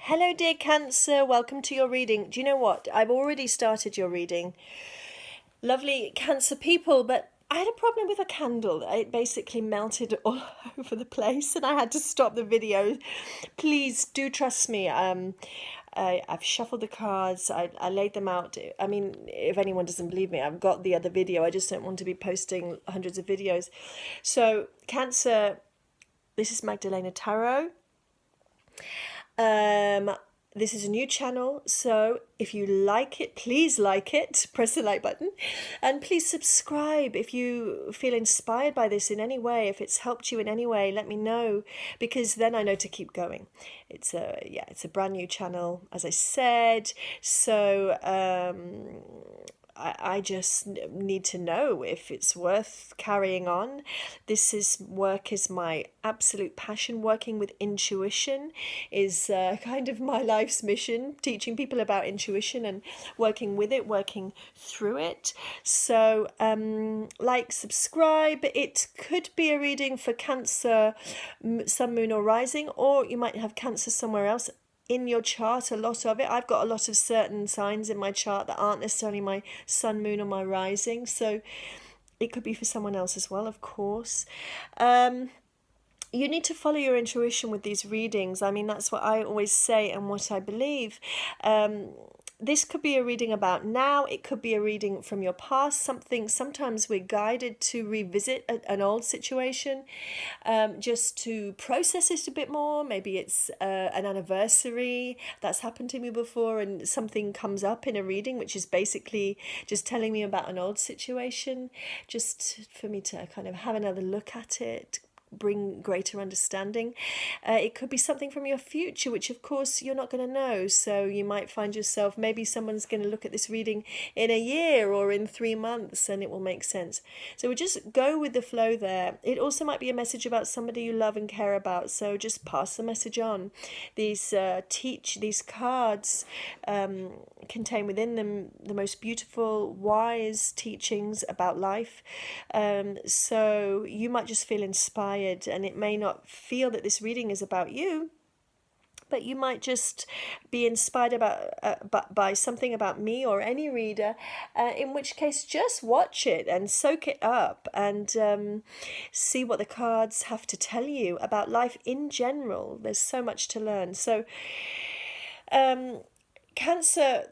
Hello, dear Cancer. Welcome to your reading. Do you know what? I've already started your reading. Lovely Cancer people, but I had a problem with a candle. It basically melted all over the place and I had to stop the video. Please do trust me. I've shuffled the cards. I laid them out. I mean, if anyone doesn't believe me, I've got the other video. I just don't want to be posting hundreds of videos. So, Cancer, this is Magdalena Tarot. This is a new channel, so if you like it, please like it, press the like button, and please subscribe if you feel inspired by this in any way. If it's helped you in any way, let me know, because then I know to keep going. It's a brand new channel, as I said, so I just need to know if it's worth carrying on. Work is my absolute passion. Working with intuition is kind of my life's mission, teaching people about intuition and working with it, working through it. So like, subscribe. It could be a reading for Cancer, Sun, Moon or Rising, or you might have Cancer somewhere else in your chart, a lot of it. I've got a lot of certain signs in my chart that aren't necessarily my Sun, Moon or my Rising, so it could be for someone else as well, of course. You need to follow your intuition with these readings. I mean, that's what I always say and what I believe. This could be a reading about now. It could be a reading from your past. Sometimes we're guided to revisit an old situation, just to process it a bit more. Maybe it's an anniversary that's happened to me before, and something comes up in a reading which is basically just telling me about an old situation, just for me to kind of have another look at it, bring greater understanding. It could be something from your future, which of course you're not going to know, so you might find yourself, maybe someone's going to look at this reading in a year or in 3 months and it will make sense. So we just go with the flow there. It also might be a message about somebody you love and care about, so just pass the message on. These cards contain within them the most beautiful, wise teachings about life. So you might just feel inspired, and it may not feel that this reading is about you, but you might just be inspired by something about me or any reader, in which case just watch it and soak it up and see what the cards have to tell you about life in general. There's so much to learn. So Cancer,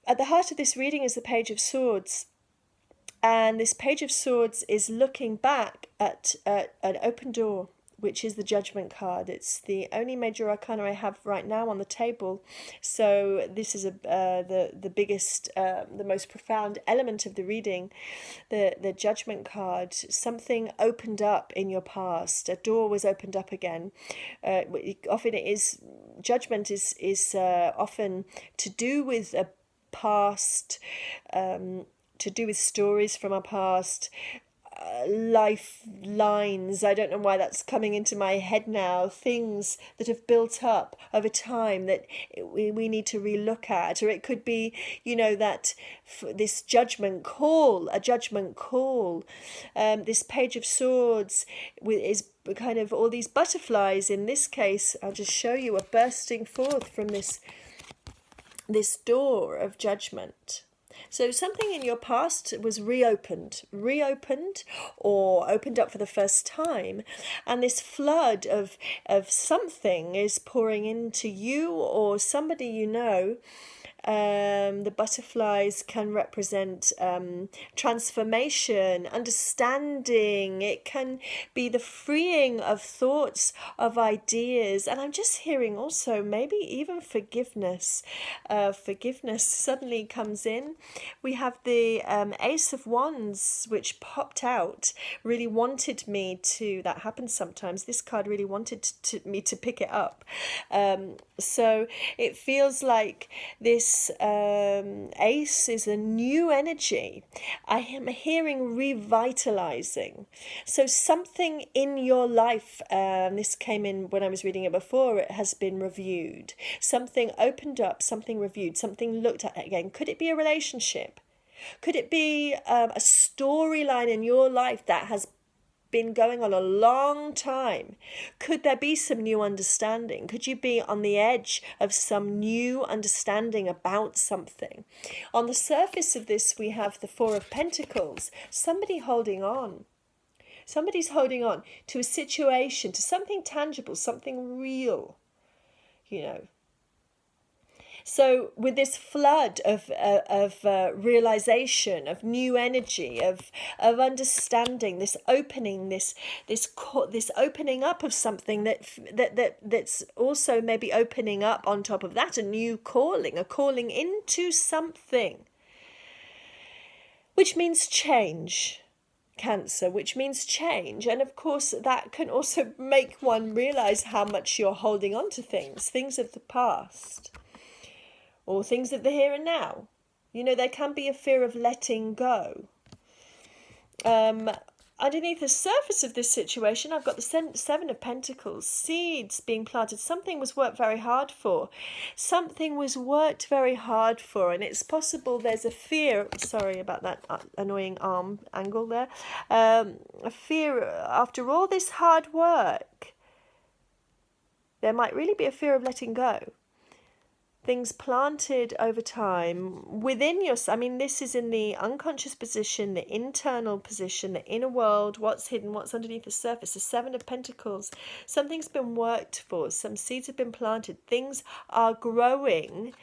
at the heart of this reading is the Page of Swords. And this Page of Swords is looking back at an open door, which is the Judgment card. It's the only major arcana I have right now on the table. So this is the biggest, the most profound element of the reading, the Judgment card. Something opened up in your past. A door was opened up again. Often it is, judgment is often to do with a past, to do with stories from our past, lifelines. I don't know why that's coming into my head now. Things that have built up over time that we need to relook at. Or it could be, that this judgment call, a judgment call. This Page of Swords is kind of all these butterflies. In this case, I'll just show you, are bursting forth from this door of judgment. So something in your past was reopened or opened up for the first time, and this flood of something is pouring into you or somebody you know. The butterflies can represent transformation, understanding. It can be the freeing of thoughts, of ideas, and I'm just hearing also maybe even forgiveness. Forgiveness suddenly comes in. We have the Ace of Wands, which popped out, really wanted me to, that happens sometimes, this card really wanted me to pick it up. So it feels like this Ace is a new energy. I am hearing revitalizing. So something in your life, this came in when I was reading it before, it has been reviewed. Something opened up, something reviewed, something looked at again. Could it be a relationship? Could it be a storyline in your life that has been going on a long time? Could there be some new understanding? Could you be on the edge of some new understanding about something? On the surface of this, we have the Four of Pentacles, somebody holding on. Somebody's holding on to a situation, to something tangible, something real, you know. So with this flood of realization, of new energy, of understanding, this opening, this opening up of something that's also maybe opening up on top of that, a new calling, a calling into something, which means change. Cancer, which means change, and of course that can also make one realize how much you're holding on to things of the past, or things of the here and now. You know, there can be a fear of letting go. Underneath the surface of this situation, I've got the Seven of Pentacles, seeds being planted. Something was worked very hard for. Something was worked very hard for, and it's possible there's a fear. Sorry about that annoying arm angle there. A fear after all this hard work. There might really be a fear of letting go. Things planted over time within yourself. I mean, this is in the unconscious position, the internal position, the inner world, what's hidden, what's underneath the surface. The Seven of Pentacles. Something's been worked for. Some seeds have been planted. Things are growing.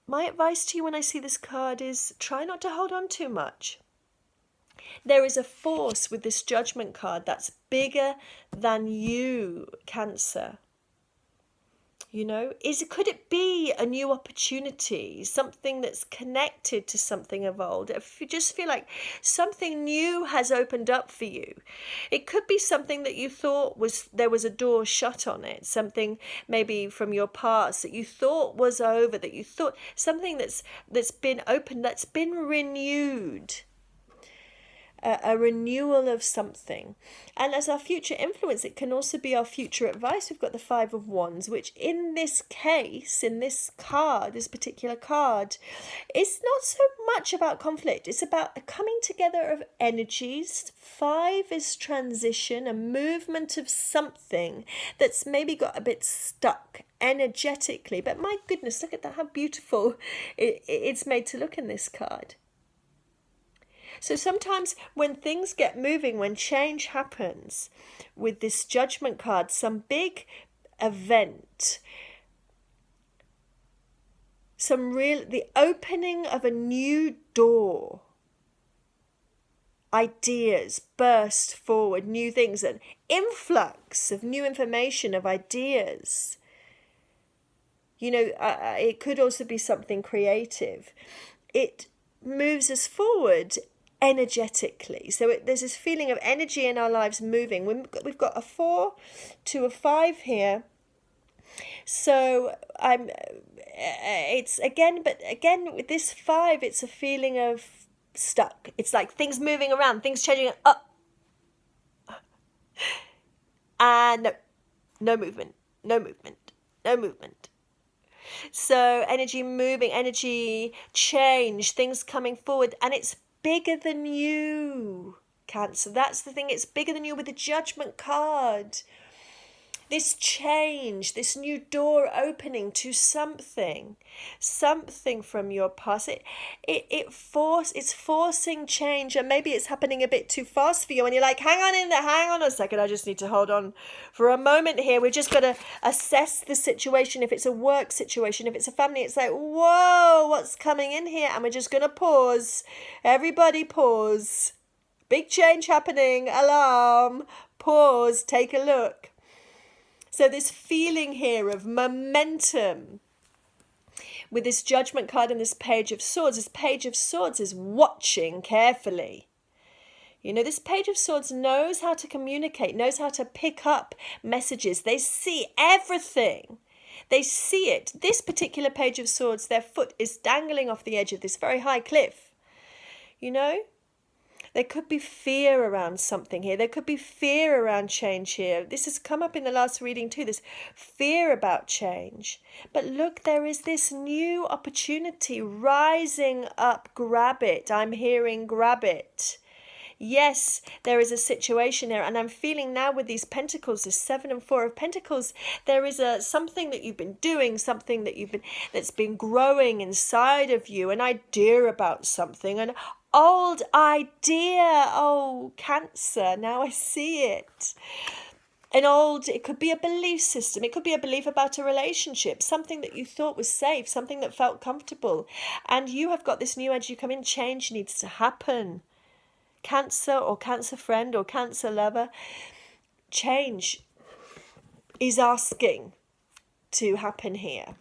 My advice to you when I see this card is try not to hold on too much. There is a force with this Judgment card that's bigger than you, Cancer. You know, could it be a new opportunity, something that's connected to something of old? If you just feel like something new has opened up for you, it could be something that you thought there was a door shut on it, something maybe from your past that you thought was over, that you thought something that's been opened, that's been renewed. A renewal of something. And as our future influence, it can also be our future advice. We've got the Five of Wands, which in this case, in this card, this particular card, is not so much about conflict. It's about a coming together of energies. Five is transition, a movement of something that's maybe got a bit stuck energetically. But my goodness, look at that, how beautiful it's made to look in this card. So sometimes when things get moving, when change happens with this Judgment card, some big event, the opening of a new door, ideas burst forward, new things, an influx of new information, of ideas. You know, it could also be something creative. It moves us forward energetically. So there's this feeling of energy in our lives moving. We've got a 4 to a 5 here. So it's again with this 5, it's a feeling of stuck. It's like things moving around, things changing up. And no movement. So energy moving, energy change, things coming forward, and it's bigger than you, Cancer. That's the thing, it's bigger than you with the Judgment card. This change, this new door opening to something from your past. It's forcing change, and maybe it's happening a bit too fast for you, and you're like, hang on a second, I just need to hold on for a moment here. We've just got to assess the situation. If it's a work situation, if it's a family, it's like, whoa, what's coming in here? And we're just going to pause. Everybody pause. Big change happening. Alarm. Pause. Take a look. So this feeling here of momentum with this Judgment card and this Page of Swords. This Page of Swords is watching carefully. You know, this Page of Swords knows how to communicate, knows how to pick up messages. They see everything. They see it. This particular Page of Swords, their foot is dangling off the edge of this very high cliff. You know? There could be fear around something here. There could be fear around change here. This has come up in the last reading too, this fear about change. But look, there is this new opportunity rising up. Grab it. I'm hearing grab it. Yes, there is a situation there, and I'm feeling now with these pentacles, the 7 and 4 of pentacles, there is a something that you've been doing, something that's been growing inside of you, an idea about something, an old idea. Oh, Cancer, now I see it. It could be a belief system, it could be a belief about a relationship, something that you thought was safe, something that felt comfortable, and you have got this new energy come in. Change needs to happen. Cancer or Cancer friend or Cancer lover, change is asking to happen here.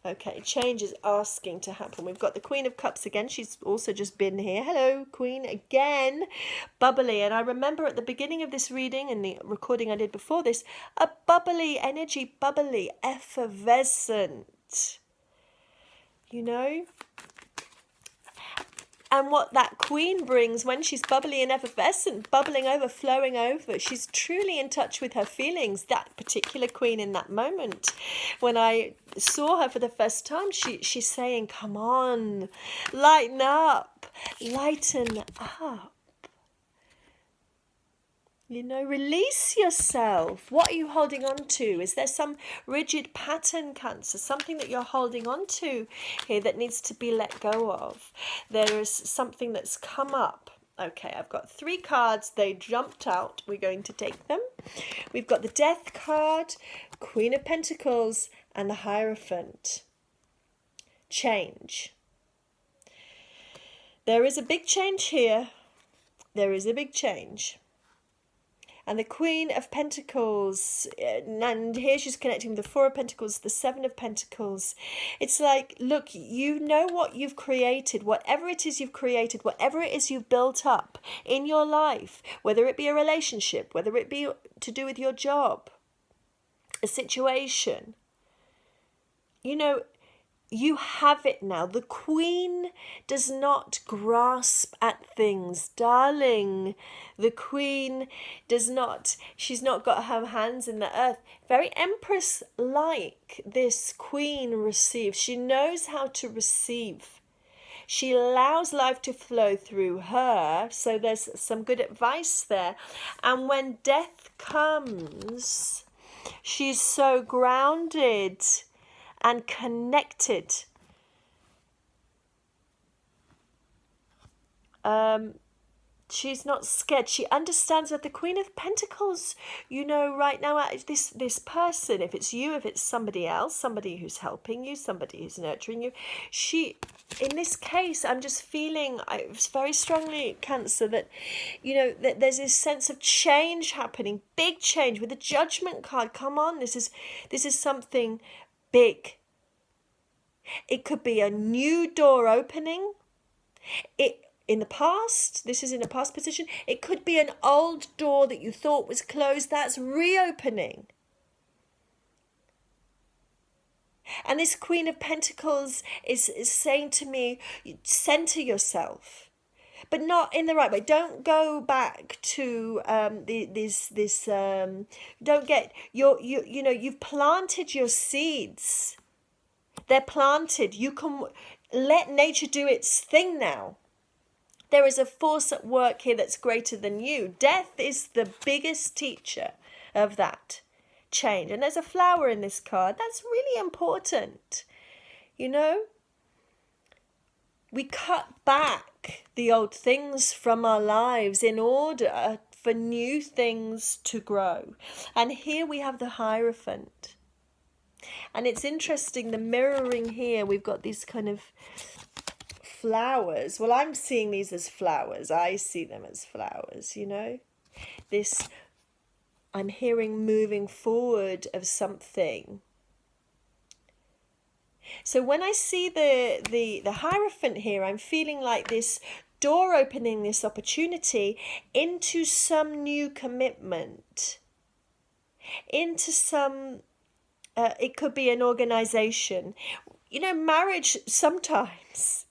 Okay, change is asking to happen. We've got the Queen of Cups again. She's also just been here. Hello, Queen, again. Bubbly. And I remember at the beginning of this reading and the recording I did before this, a bubbly energy, bubbly, effervescent. You know? And what that Queen brings when she's bubbly and effervescent, bubbling over, flowing over, she's truly in touch with her feelings. That particular Queen in that moment, when I saw her for the first time, she's saying, come on, lighten up, lighten up. You know, release yourself. What are you holding on to? Is there some rigid pattern, Cancer? Something that you're holding on to here that needs to be let go of? There is something that's come up. Okay, I've got 3 cards. They jumped out. We're going to take them. We've got the Death card, Queen of Pentacles, and the Hierophant. Change. There is a big change here. There is a big change. And the Queen of Pentacles, and here she's connecting with the 4 of Pentacles, the 7 of Pentacles. It's like, look, you know what you've created, whatever it is you've created, whatever it is you've built up in your life, whether it be a relationship, whether it be to do with your job, a situation, you know, you have it now. The Queen does not grasp at things, darling. The Queen does not, she's not got her hands in the earth. Very Empress-like, this Queen receives. She knows how to receive. She allows life to flow through her. So there's some good advice there. And when death comes, she's so grounded and connected. She's not scared. She understands that the Queen of Pentacles, you know, right now, this person, if it's you, if it's somebody else, somebody who's helping you, somebody who's nurturing you, in this case, I'm just feeling very strongly, Cancer, that, you know, that there's this sense of change happening, big change with the Judgment card. Come on, this is something big. It could be a new door opening. In the past, this is in a past position. It could be an old door that you thought was closed that's reopening. And this Queen of Pentacles is saying to me, center yourself, but not in the right way. Don't go back to don't get you know, you've planted your seeds. They're planted. You can let nature do its thing now. There is a force at work here that's greater than you. Death is the biggest teacher of that change. And there's a flower in this card. That's really important. You know, we cut back the old things from our lives in order for new things to grow. And here we have the Hierophant. And it's interesting, the mirroring here, we've got these kind of flowers. Well, I'm seeing these as flowers. I see them as flowers, you know. This, I'm hearing moving forward of something. So when I see the Hierophant here, I'm feeling like this door opening, this opportunity into some new commitment, into some, it could be an organization. You know, marriage sometimes,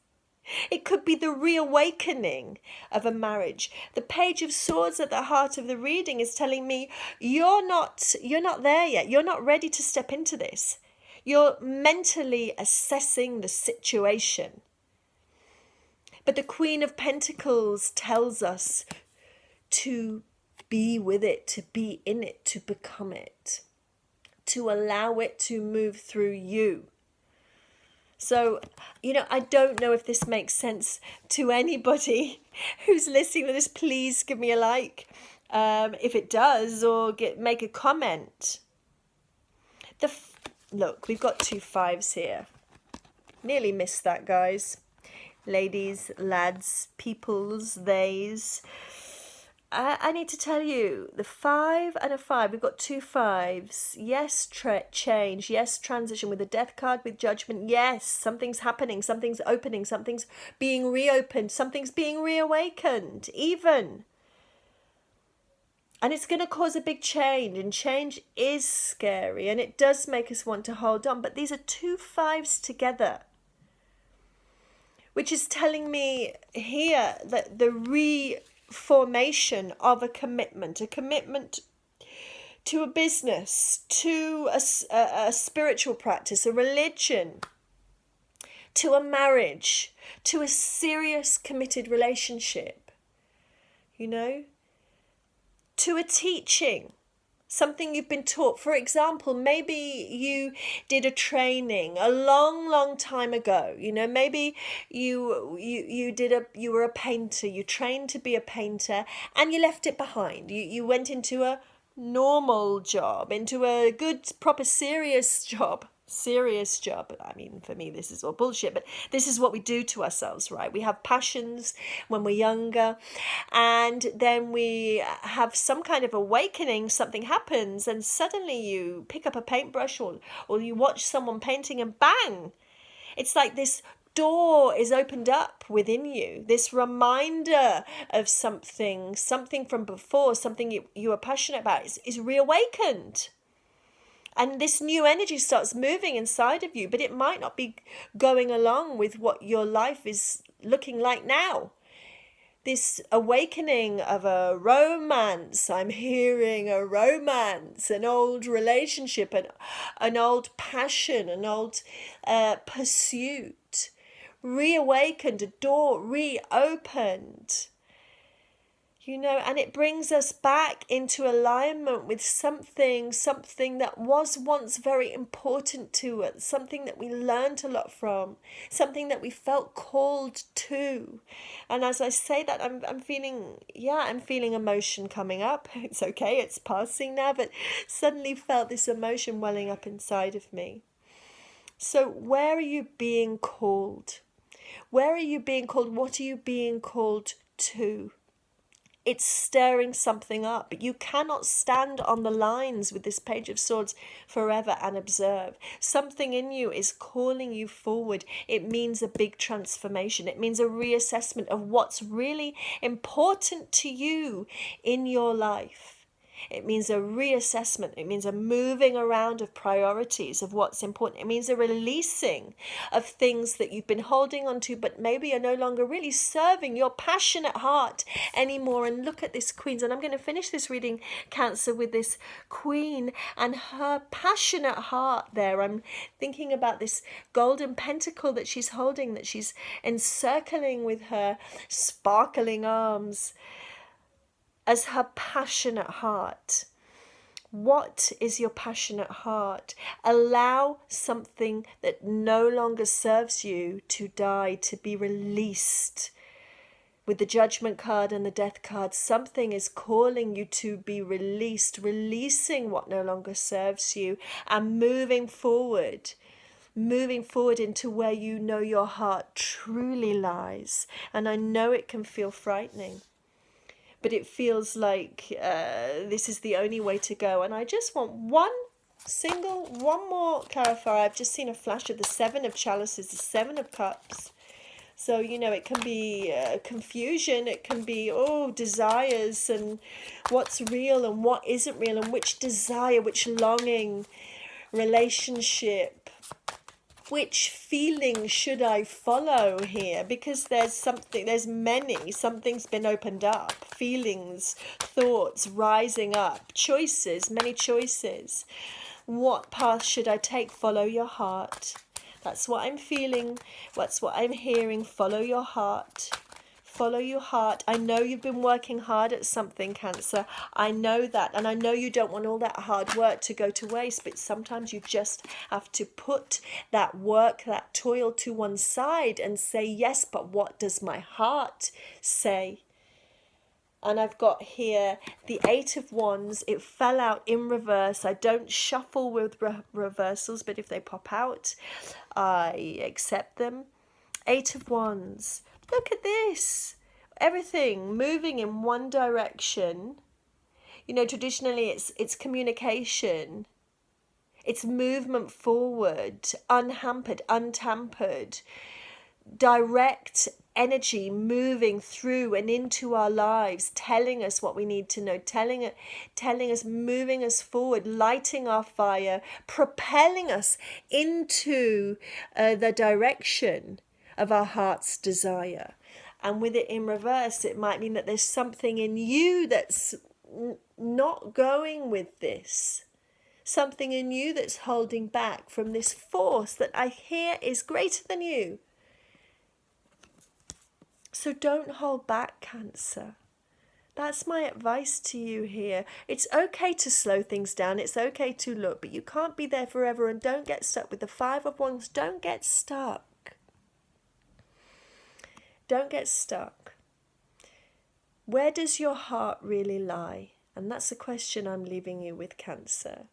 it could be the reawakening of a marriage. The Page of Swords at the heart of the reading is telling me you're not there yet. You're not ready to step into this. You're mentally assessing the situation. But the Queen of Pentacles tells us to be with it, to be in it, to become it, to allow it to move through you. So, I don't know if this makes sense to anybody who's listening to this. Please give me a like if it does, or make a comment. Look, we've got 2 5s here. Nearly missed that, guys. Ladies, lads, peoples, theys. I need to tell you, the 5 and a 5, we've got 2 5s. Yes, change. Yes, transition with the death card, with judgment. Yes, something's happening. Something's opening. Something's being reopened. Something's being reawakened, even. And it's going to cause a big change. And change is scary. And it does make us want to hold on. But these are 2 5s together, which is telling me here that the reformation of a commitment to a business, to a spiritual practice, a religion, to a marriage, to a serious committed relationship, to a teaching, something you've been taught. For example, maybe you did a training a long time ago. Maybe you were a painter. You trained to be a painter, and you left it behind. You went into a normal job, into a good, proper, serious job. I mean, for me, this is all bullshit, but this is what we do to ourselves, right? We have passions when we're younger, and then we have some kind of awakening. Something happens, and suddenly you pick up a paintbrush or you watch someone painting, and bang, it's like this door is opened up within you. This reminder of something from before, something you were passionate about is reawakened. And this new energy starts moving inside of you, but it might not be going along with what your life is looking like now. This awakening of a romance, I'm hearing a romance, an old relationship, an old passion, an old pursuit, reawakened, a door reopened. And it brings us back into alignment with something that was once very important to us, something that we learned a lot from, something that we felt called to. And as I say that, I'm feeling emotion coming up. It's okay, it's passing now, but suddenly felt this emotion welling up inside of me. So where are you being called? Where are you being called? What are you being called to? It's stirring something up. You cannot stand on the lines with this Page of Swords forever and observe. Something in you is calling you forward. It means a big transformation. It means a reassessment of what's really important to you in your life. It means a reassessment. It means a moving around of priorities of what's important. It means a releasing of things that you've been holding on to, but maybe are no longer really serving your passionate heart anymore. And look at this Queen's, and I'm going to finish this reading, Cancer, with this Queen and her passionate heart there. I'm thinking about this golden pentacle that she's holding, that she's encircling with her sparkling arms as her passionate heart. What is your passionate heart? Allow something that no longer serves you to die, to be released. With the Judgment card and the Death card, something is calling you to be released, releasing what no longer serves you and moving forward into where you know your heart truly lies. And I know it can feel frightening, but it feels like this is the only way to go. And I just want one more clarifier. I've just seen a flash of the 7 of Chalices, the 7 of Cups. So, it can be confusion. It can be, desires and what's real and what isn't real, and which desire, which longing, relationship, which feeling should I follow here? Because something's been opened up, feelings, thoughts rising up, choices, many choices. What path should I take? Follow your heart. That's what I'm feeling. That's what I'm hearing. Follow your heart. Follow your heart. I know you've been working hard at something, Cancer. I know that. And I know you don't want all that hard work to go to waste, but sometimes you just have to put that work, that toil to one side and say, yes, but what does my heart say? And I've got here the Eight of Wands. It fell out in reverse. I don't shuffle with reversals, but if they pop out, I accept them. Eight of Wands. Look at this. Everything moving in one direction. You know, traditionally it's communication. It's movement forward, unhampered, untampered. Direct energy moving through and into our lives, telling us what we need to know, telling us, moving us forward, lighting our fire, propelling us into the direction of our heart's desire. And with it in reverse, it might mean that there's something in you that's not going with this. Something in you that's holding back from this force that I hear is greater than you. So don't hold back, Cancer. That's my advice to you here. It's okay to slow things down. It's okay to look, but you can't be there forever, and don't get stuck with the Five of Wands. Don't get stuck. Don't get stuck. Where does your heart really lie? And that's a question I'm leaving you with, Cancer.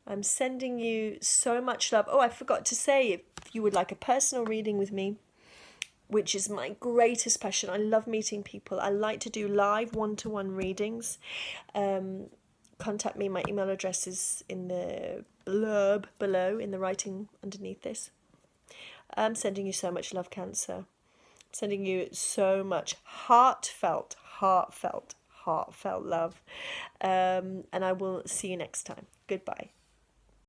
I'm sending you so much love. Oh, I forgot to say, if you would like a personal reading with me, which is my greatest passion. I love meeting people. I like to do live one-to-one readings. Contact me. My email address is in the blurb below, in the writing underneath this. I'm sending you so much love, Cancer. I'm sending you so much heartfelt love. And I will see you next time. Goodbye.